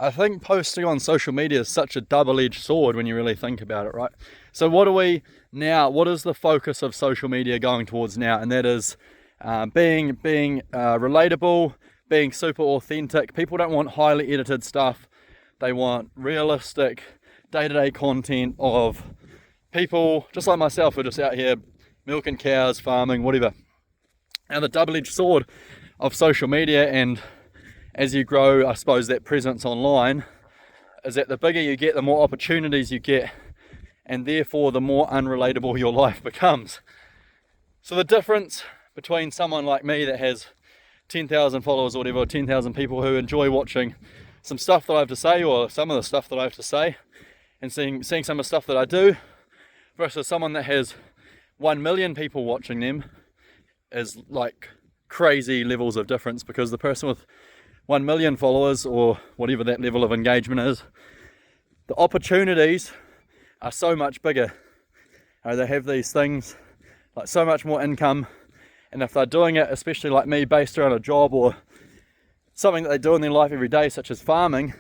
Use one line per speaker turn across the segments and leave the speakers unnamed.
I think posting on social media is such a double-edged sword when you really think about it, right? So what is the focus of social media going towards now? And that is being relatable, being super authentic. People don't want highly edited stuff. They want realistic day-to-day content of people just like myself who are just out here milking cows, farming, whatever. Now the double-edged sword of social media, and as you grow, I suppose, that presence online, is that the bigger you get, the more opportunities you get, and therefore the more unrelatable your life becomes. So the difference between someone like me that has 10,000 followers or whatever, or 10,000 people who enjoy watching some stuff that I have to say, or some of the stuff that I have to say, and seeing some of the stuff that I do, versus someone that has 1 million people watching them, is like crazy levels of difference, because the person with 1 million followers, or whatever that level of engagement is, the opportunities are so much bigger. They have these things like so much more income, and if they're doing it, especially like me, based around a job or something that they do in their life every day, such as farming,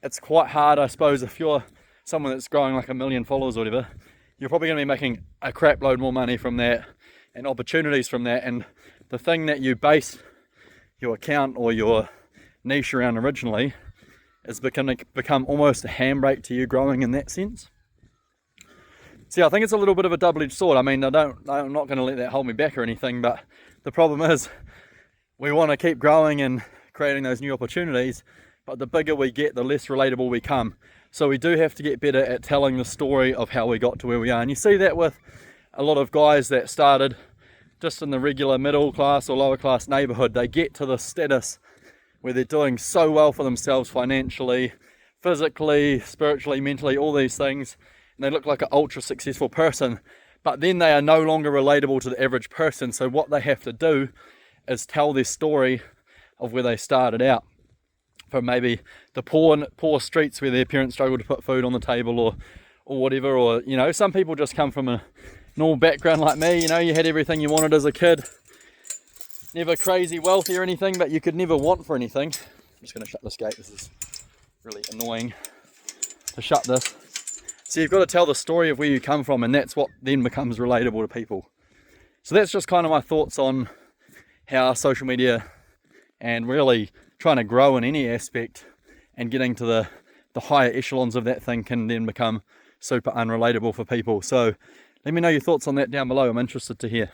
it's quite hard, I suppose, if you're someone that's growing like 1 million followers or whatever, you're probably going to be making a crap load more money from that and opportunities from that. And the thing that you base your account or your niche around originally is become almost a handbrake to you growing in that sense. See, I think it's a little bit of a double-edged sword. I mean, I'm not going to let that hold me back or anything, but the problem is we want to keep growing and creating those new opportunities, but the bigger we get, the less relatable we become. So we do have to get better at telling the story of how we got to where we are. And you see that with a lot of guys that started just in the regular middle class or lower class neighborhood. They get to the status where they're doing so well for themselves financially, physically, spiritually, mentally, all these things, and they look like an ultra successful person, but then they are no longer relatable to the average person. So what they have to do is tell their story of where they started out, from maybe the poor streets where their parents struggled to put food on the table, or whatever. Or, you know, some people just come from a normal background like me. You know, you had everything you wanted as a kid, never crazy wealthy or anything, but you could never want for anything. I'm just going to shut this gate. This is really annoying to shut this. So you've got to tell the story of where you come from, and that's what then becomes relatable to people. So that's just kind of my thoughts on how social media, and really trying to grow in any aspect and getting to the higher echelons of that thing, can then become super unrelatable for people. So let me know your thoughts on that down below. I'm interested to hear.